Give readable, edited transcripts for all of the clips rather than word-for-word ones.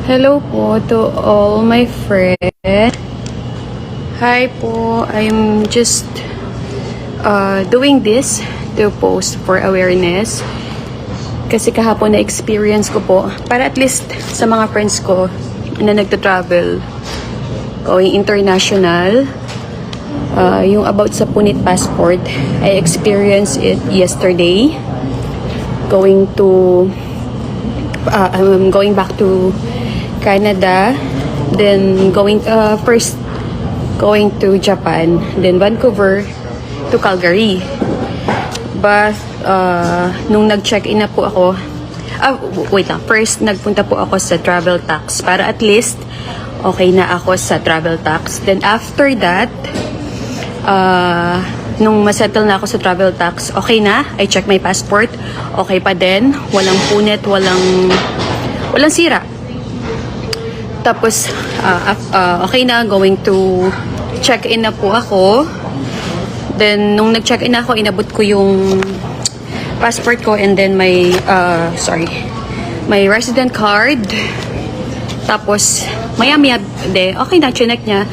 Hello po to all my friends. Hi po, I'm just doing this to post for awareness. Kasi kahapon na-experience ko po, para at least sa mga friends ko na nagta-travel, going international, yung about sa punit passport, I experienced it yesterday. Going back to Canada, then first going to Japan, then Vancouver to Calgary. But nung nag-check-in na po ako, wait lang, first nagpunta po ako sa travel tax para at least okay na ako sa travel tax. Then after that, nung masettle na ako sa travel tax, okay na, I check my passport, okay pa din, walang punit, walang sira. Tapos, okay na, going to check-in na po ako. Then, nung nag-check-in na ako, inabot ko yung passport ko and then my resident card. Tapos, maya-maya, okay na, chinek niya.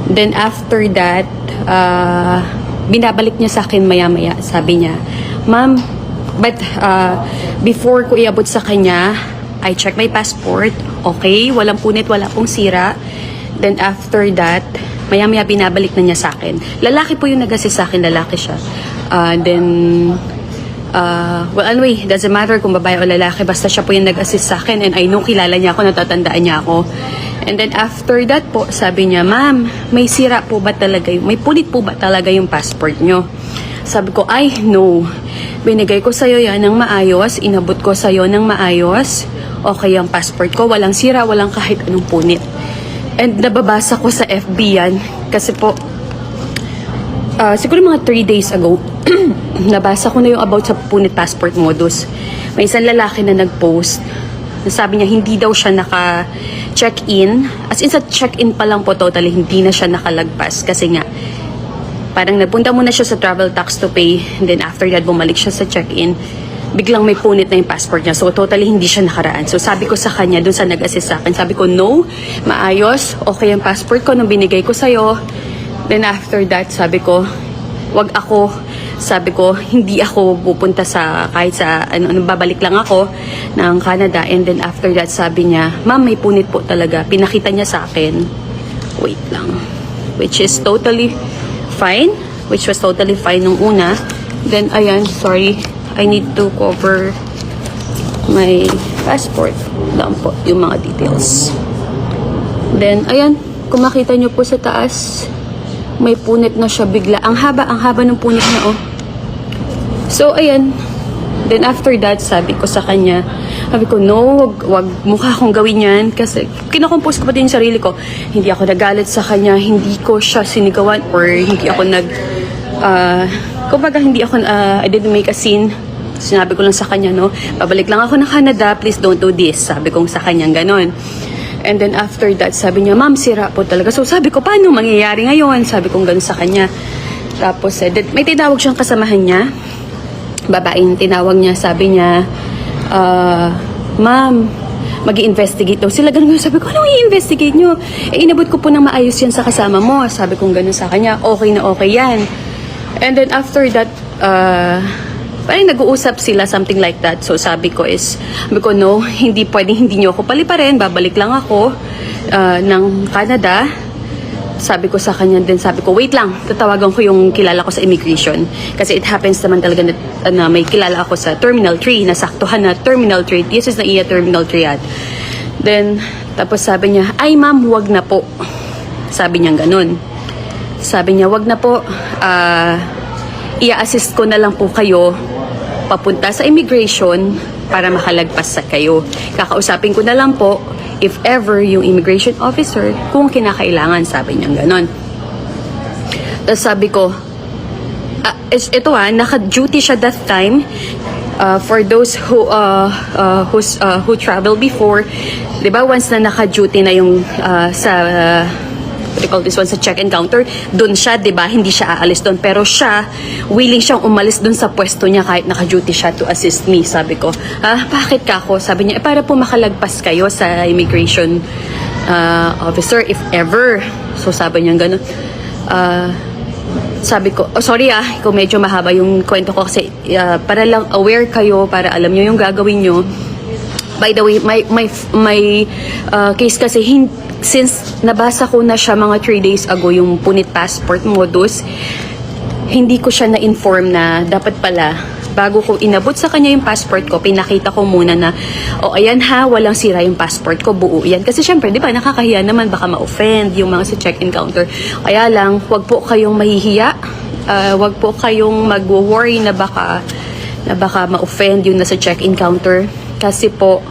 Then, after that, binabalik niya sa akin maya-maya. Sabi niya, Ma'am, but before ko iabot sa kanya, I check my passport. Okay, walang punit, wala pong sira. Then after that, maya-maya binabalik na niya sa akin. Lalaki po yung nag-assist sa akin, lalaki siya. Well, anyway, doesn't matter kung babae o lalaki, basta siya po yung nag-assist sa akin and I know kilala niya ako, natatandaan niya ako. And then after that po, sabi niya, Ma'am, may sira po ba talaga, may punit po ba talaga yung passport nyo? Sabi ko, ay, no. Binigay ko sa'yo yan ng maayos, inabot ko sa'yo ng maayos. Okay ang passport ko, walang sira, walang kahit anong punit. And nababasa ko sa FB yan, kasi po, siguro mga 3 days ago, nabasa ko na yung about sa punit passport modus. May isang lalaki na nag-post, sabi niya hindi daw siya naka-check-in. As in sa check-in pa lang po totally, hindi na siya nakalagpas. Kasi nga, parang nagpunta muna siya sa travel tax to pay. And then after that, bumalik siya sa check-in. Biglang may punit na yung passport niya. So totally hindi siya nakaraan. So sabi ko sa kanya, dun sa nag-assist sa akin, sabi ko, no, maayos, okay ang passport ko nung binigay ko sa'yo. Then after that, sabi ko, wag ako. Sabi ko, hindi ako pupunta sa, kahit sa, babalik lang ako ng Canada. And then after that, sabi niya, Ma'am, may punit po talaga. Pinakita niya sa akin. Wait lang. Which is totally fine. Which was totally fine nung una. Then, ayan, sorry. I need to cover my passport. Lang po, yung mga details. Then, ayan, kung makita niyo po sa taas, may punit na siya bigla. Ang haba ng punit niya, oh. So, ayan. Then, after that, sabi ko sa kanya, sabi ko, no, wag mukha akong gawin yan. Kasi, kinakompose ko pa din yung sarili ko. Hindi ako nagalit sa kanya, hindi ko siya sinigawan, or hindi ako kumbaga, hindi ako, I didn't make a scene. Sinabi ko lang sa kanya, no, pabalik lang ako ng Canada, please don't do this. Sabi ko sa kanya, ganon. And then after that, sabi niya, Ma'am, sira po talaga. So sabi ko, paano mangyayari ngayon? Sabi ko gano'n sa kanya. Tapos, may tinawag siyang kasamahan niya. Babaeng tinawag niya, sabi niya, Ma'am, mag-i-investigate daw sila. Ganun, sabi ko, anong i-investigate nyo? Inabot ko po ng maayos yan sa kasama mo. Sabi ko gano'n sa kanya, okay na okay yan. And then after that, parang nag-uusap sila, something like that. So sabi ko, no, hindi pwedeng hindi nyo ako paliparin, babalik lang ako ng Canada. Sabi ko sa kanya din, sabi ko, wait lang, tatawagan ko yung kilala ko sa immigration. Kasi it happens naman talaga na may kilala ako sa Terminal 3, nasaktuhan na Terminal 3. This is na iya Terminal 3 at. Then, tapos sabi niya, ay ma'am, wag na po. Sabi niya ganun. Sabi niya, wag na po, i-assist ko na lang po kayo papunta sa immigration para makalagpas sa kayo. Kakausapin ko na lang po if ever yung immigration officer kung kinakailangan, sabi niya ganon. Tapos sabi ko, ito naka-duty siya that time. For those who travel before, 'di ba, once na naka-duty na yung sa what do you call this one, sa check-in counter. Doon siya, di ba? Hindi siya aalis doon. Pero siya, willing siyang umalis doon sa pwesto niya kahit naka-duty siya to assist me. Sabi ko, bakit ka ako? Sabi niya, para po makalagpas kayo sa immigration officer if ever. So sabi niya gano'n. Sabi ko, sorry kung medyo mahaba yung kwento ko kasi para lang aware kayo, para alam nyo yung gagawin nyo. By the way, my case kasi, since nabasa ko na siya mga 3 days ago, yung punit passport modus, hindi ko siya na-inform na dapat pala, bago ko inabot sa kanya yung passport ko, pinakita ko muna na, ayan walang sira yung passport ko, buo yan. Kasi syempre, di ba, nakakahiya naman, baka ma-offend yung mga sa check-in counter. Kaya lang, wag po kayong mahihiya, wag po kayong mag-worry na baka ma-offend yung nasa check-in counter. Kasi po,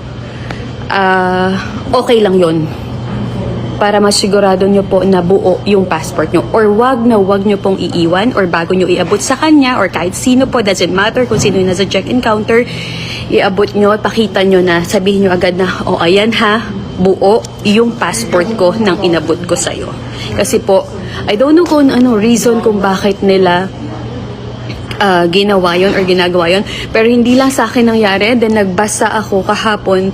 okay lang yon para masigurado nyo po na buo yung passport nyo. Or wag nyo pong iiwan or bago nyo iabot sa kanya or kahit sino po, doesn't matter kung sino yung nasa check-in counter, iabot nyo, pakita nyo na, sabihin nyo agad na, ayan buo yung passport ko nang inabot ko sa'yo. Kasi po, I don't know kung ano reason kung bakit nila ginawa yun or ginagawa yun. Pero hindi lang sa akin nangyari. Then nagbasa ako kahapon.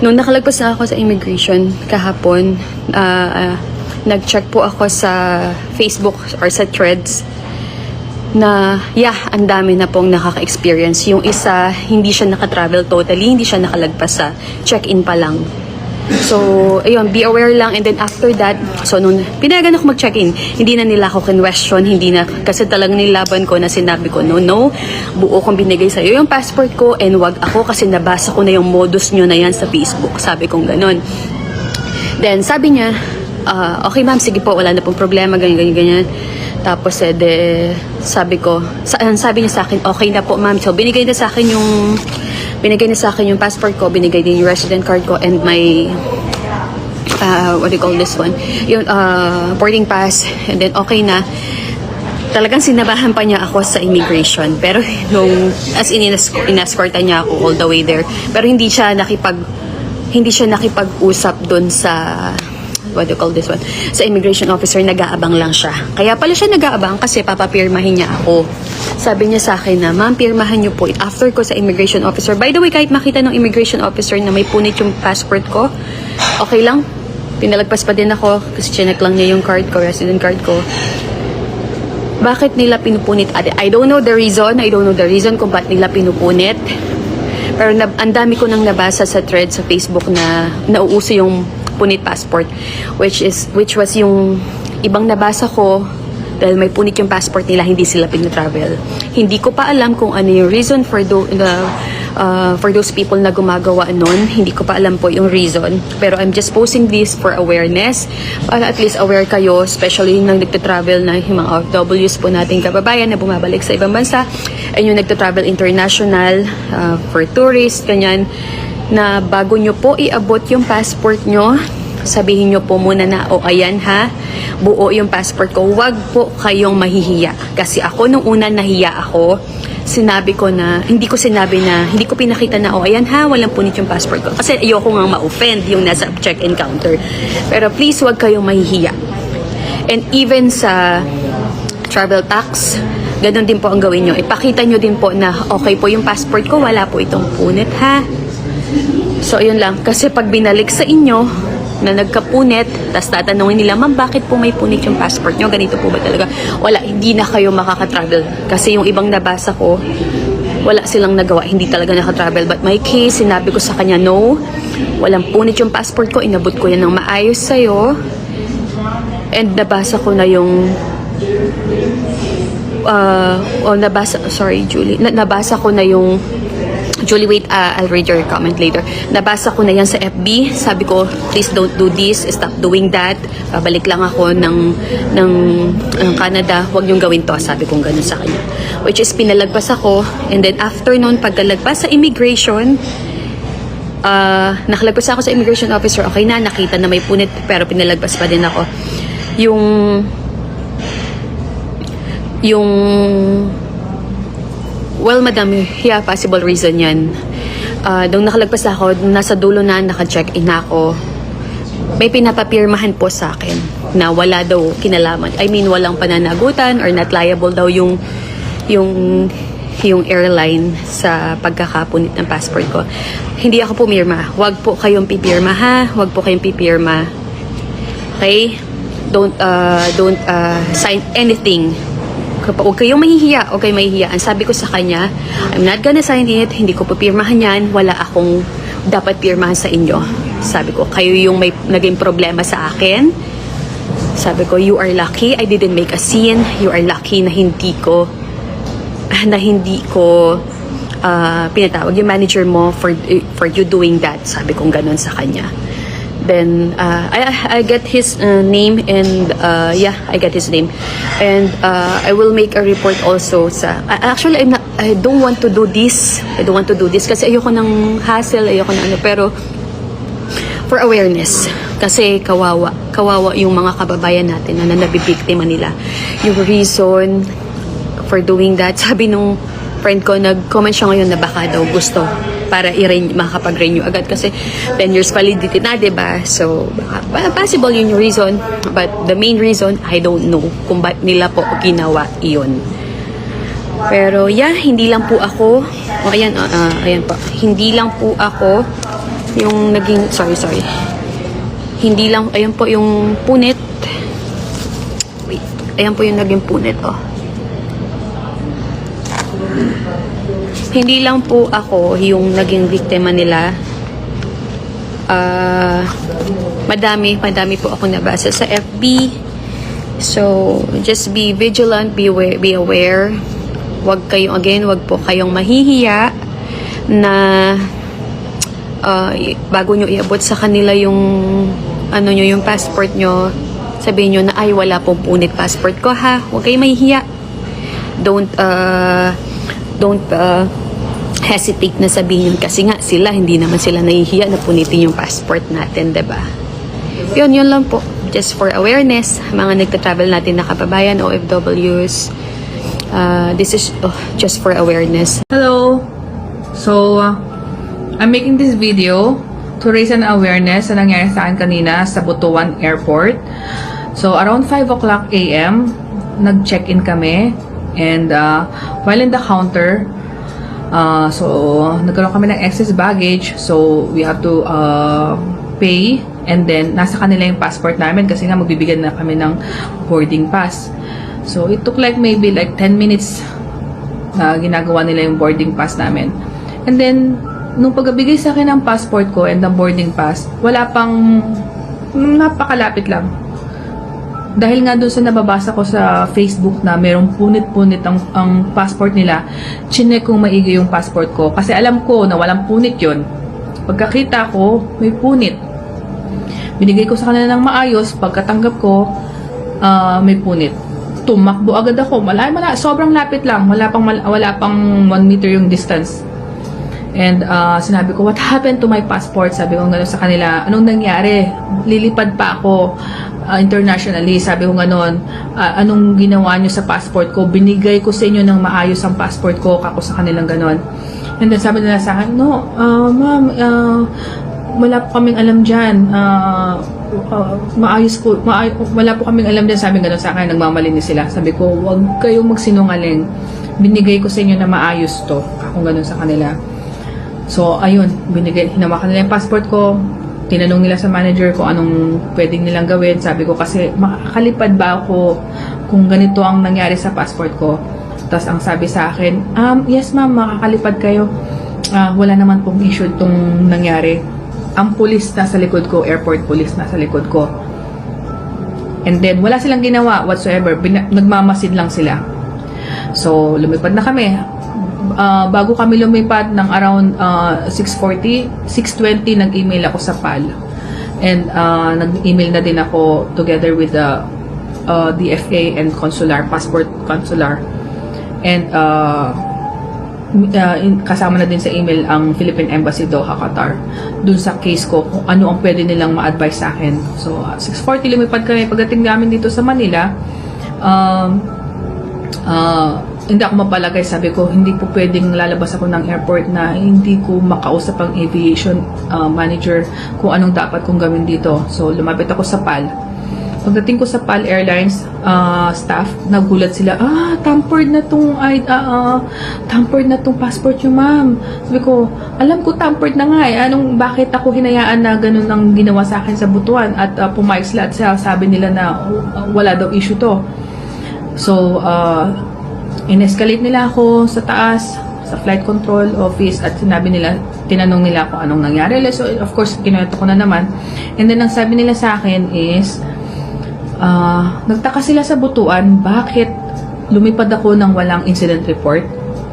Nung nakalagpas na ako sa immigration kahapon, nag-check po ako sa Facebook or sa threads na ang dami na pong nakaka-experience. Yung isa, hindi siya naka-travel totally, hindi siya nakalagpas sa check-in pa lang. So, ayun, be aware lang. And then after that, so nung pinayagan ako mag-check-in, hindi na nila ako question, hindi na, kasi talagang nilaban ko na sinabi ko, no, buo kong binigay sa'yo yung passport ko and wag ako kasi nabasa ko na yung modus nyo na yan sa Facebook. Sabi kong ganon. Then, sabi niya, okay ma'am, sige po, wala na pong problema, ganyan. Tapos, sabi niya sa akin, okay na po ma'am. So, binigay na sa akin yung passport ko, binigay din yung resident card ko and my what do you call this one, yung boarding pass, and then okay na. Talagang sinabahan pa niya ako sa immigration, pero nung as in inescortan niya ako all the way there, pero hindi siya nakipag-usap doon sa what do you call this one, sa immigration officer. Nag-aabang lang siya. Kaya pala siya nag-aabang kasi papapirmahin niya ako. Sabi niya sa akin na, ma'am, pirmahan niyo po after ko sa immigration officer. By the way, kahit makita ng immigration officer na may punit yung passport ko, okay lang. Pinalagpas pa din ako kasi chinek lang niya yung card ko, resident card ko. Bakit nila pinupunit? I don't know the reason kung bakit nila pinupunit. Pero ang dami ko nang nabasa sa thread sa Facebook na nauuso yung punit passport, which was yung ibang nabasa ko. Dahil may punit yung passport nila, hindi sila pinatravel. Hindi ko pa alam kung ano yung reason for those people na gumagawa nun. Hindi ko pa alam po yung reason. Pero I'm just posting this for awareness. Para at least aware kayo, especially yung nagtatravel na yung mga OFWs po nating kababayan na bumabalik sa ibang bansa. And yung nagtatravel international, for tourists, ganyan, na bago nyo po iabot yung passport nyo, sabihin nyo po muna na, ayan buo yung passport ko. Wag po kayong mahihiya. Kasi ako nung una nahiya ako, hindi ko pinakita na, ayan walang punit yung passport ko. Kasi ayoko nga ma-offend yung nasa check-in counter. Pero please, wag kayong mahihiya. And even sa travel tax, ganun din po ang gawin nyo. Ipakita nyo din po na, okay po yung passport ko, wala po itong punit So, ayun lang. Kasi pag binalik sa inyo, na nagkapunit, tapos tatanungin nila, ma'am, bakit po may punit yung passport nyo? Ganito po ba talaga? Wala, hindi na kayo makaka-travel. Kasi yung ibang nabasa ko, wala silang nagawa, hindi talaga naka-travel. But my case, sinabi ko sa kanya, no, walang punit yung passport ko, inabot ko yan ng maayos sa'yo. And nabasa ko na yung nabasa ko na yung Julie, wait, I'll read your comment later. Nabasa ko na yan sa FB. Sabi ko, please don't do this. Stop doing that. Babalik lang ako ng Canada. Huwag niyong gawin to. Sabi kong ganun sa kanya. Which is, pinalagpas ako. And then, after noon, pagkalagpas sa immigration, nakalagpas ako sa immigration officer. Okay na, nakita na may punit. Pero pinalagpas pa din ako. Well, madam, possible reason yan. Nung nakalagpas ako, nasa dulo na, naka-check-in ako. may pinapapirmahan po sa akin na wala daw kinalaman. I mean, walang pananagutan or not liable daw yung airline sa pagkakapunit ng passport ko. Hindi ako pumirma. Huwag po kayong pipirma, ha? Huwag po kayong pipirma. Okay? Don't sign anything. Huwag kayong mahihiya. Huwag kayong mahihiya. Ang sabi ko sa kanya, I'm not gonna sign it. Hindi ko pipirmahan yan. Wala akong dapat pirmahan sa inyo. Sabi ko, kayo yung may naging problema sa akin. Sabi ko, you are lucky I didn't make a scene. You are lucky na hindi ko pinatawag yung manager mo for you doing that. Sabi kong ganun sa kanya. Then I get his name and I get his name and I will make a report also sa actually I don't want to do this. I don't want to do this kasi ayoko ng hassle, ayoko ng ano, pero for awareness kasi kawawa yung mga kababayan natin na nabibiktima nila. Yung reason for doing that, sabi nung friend ko, nag-comment siya ngayon na baka daw gusto para makapag-renew agad kasi 10 years validity na, diba? So, possible yun yung reason. But the main reason, I don't know kung ba't nila po ginawa iyon. Pero yeah, hindi lang po ako, ayan po, hindi lang po ako yung naging, sorry. Hindi lang, ayan po yung punit. Wait, ayan po yung naging punit, Hindi lang po ako yung naging biktima nila. Madami po ako nabasa sa FB. So, just be vigilant, be aware. Wag po kayong mahihiya na bago nyo iabot sa kanila yung yung passport nyo, sabihin nyo na ay wala pong punit passport ko, ha. Wag kayong mahihiya. Don't hesitate na sabihin yun kasi nga hindi naman sila nahihiya na punitin yung passport natin, diba? Yun lang po. Just for awareness, mga nagta-travel natin na kababayan, OFWs, this is just for awareness. Hello! So, I'm making this video to raise an awareness sa nangyari sa akin kanina sa Butuan Airport. So, around 5 o'clock AM, nag-check-in kami. And while in the counter, so nagkaroon kami ng excess baggage, so we have to pay, and then nasa kanila yung passport namin kasi nga magbibigyan na kami ng boarding pass. So it took maybe 10 minutes na ginagawa nila yung boarding pass namin. And then nung pagbigay sa akin ng passport ko and the boarding pass, wala pang, napakalapit lang. Dahil nga doon sa nababasa ko sa Facebook na merong punit-punit ang passport nila, chinek kong maigi yung passport ko. Kasi alam ko na walang punit yon. Pagkakita ko, may punit. Binigay ko sa kanila ng maayos, pagkatanggap ko, may punit. Tumakbo agad ako. Sobrang lapit lang. Wala pang 1 meter yung distance. And sinabi ko, what happened to my passport? Sabi ko gano'n sa kanila, anong nangyari? Lilipad pa ako internationally. Sabi ko gano'n, anong ginawa nyo sa passport ko? Binigay ko sa inyo ng maayos ang passport ko, kako sa kanilang gano'n. And then sabi nila sa akin, no, ma'am, wala po kaming alam dyan. Wala po kaming alam dyan. Sabi gano'n sa akin, nagmamalinis sila. Sabi ko, huwag kayong magsinungaling. Binigay ko sa inyo na maayos to, kako gano'n sa kanila. So, ayun, hinawakan nila yung passport ko. Tinanong nila sa manager kung anong pwedeng nilang gawin. Sabi ko kasi, makakalipad ba ako kung ganito ang nangyari sa passport ko? Tapos ang sabi sa akin, yes ma'am, makakalipad kayo. Wala naman pong issue itong nangyari. Ang police nasa likod ko, airport police nasa likod ko. And then, wala silang ginawa whatsoever. Nagmamasid lang sila. So, lumipad na kami. Bago kami lumipad ng around 6:20, nag-email ako sa PAL. And nag-email na din ako together with the DFA and consular, passport consular. And kasama na din sa email ang Philippine Embassy Doha, Qatar, dun sa case ko kung ano ang pwede nilang ma-advise sa akin. So 6:40 lumipad kami. Pagdating namin dito sa Manila, hindi ako mapalagay. Sabi ko, hindi po pwedeng lalabas ako ng airport na hindi ko makausap ang aviation manager kung anong dapat kong gawin dito. So, lumapit ako sa PAL. Pagdating ko sa PAL Airlines staff, nagulat sila, tampered na tong passport nyo, ma'am. Sabi ko, alam ko tampered na nga eh. Bakit ako hinayaan na ganun ang ginawa sa akin sa Butuan? At pumayag sila at sabi nila na wala daw issue to. So, in-escalate nila ako sa taas, sa flight control office, at tinanong nila kung anong nangyari. So, of course, kinuwento ko na naman. And then, ang sabi nila sa akin is, nagtaka sila sa Butuan, bakit lumipad ako ng walang incident report?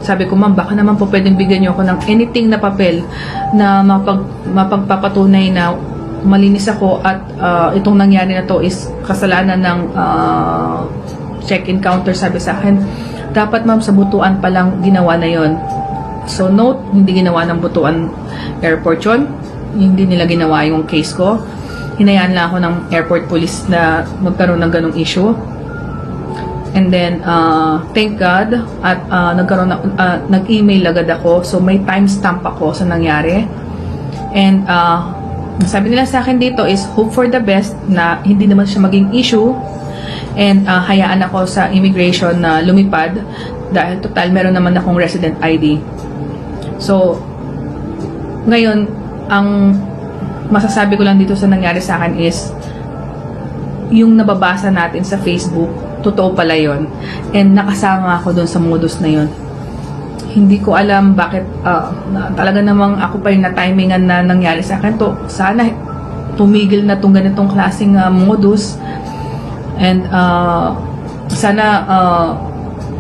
Sabi ko, ma'am, baka naman po pwedeng bigyan niyo ako ng anything na papel na mapagpapatunay na malinis ako at itong nangyari na to is kasalanan ng check-in counter. Sabi sa akin, dapat ma'am sa Butuan pa lang ginawa na yon. So note, hindi ginawa ng Butuan Airport yon. Hindi nila ginawa yung case ko. Hinayaan lang ako ng airport police na magkaroon ng ganong issue. And then, thank God, at nag-email agad ako. So may timestamp ako sa nangyari. And sabi nila sa akin dito is hope for the best na hindi naman siya maging issue. And hayaan ako sa immigration na lumipad dahil total meron naman akong resident ID. So, ngayon, ang masasabi ko lang dito sa nangyari sa akin is yung nababasa natin sa Facebook, totoo pala yon. And nakasama ako doon sa modus na yon. Hindi ko alam bakit talaga namang ako pa yung na-timingan na nangyari sa akin to. Sana tumigil na tong ganitong klaseng modus. And sana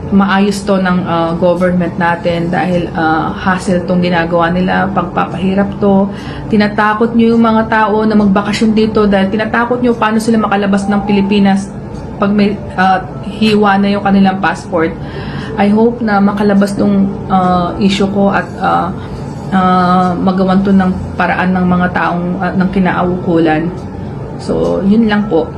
maayos to ng government natin dahil hassle tong ginagawa nila, pagpapahirap to. Tinatakot nyo yung mga tao na magbakasyon dito dahil tinatakot nyo paano sila makalabas ng Pilipinas pag may hiwa na yung kanilang passport. I hope na makalabas tong issue ko at magawan to ng paraan ng mga taong ng kinaawukulan. So, yun lang po.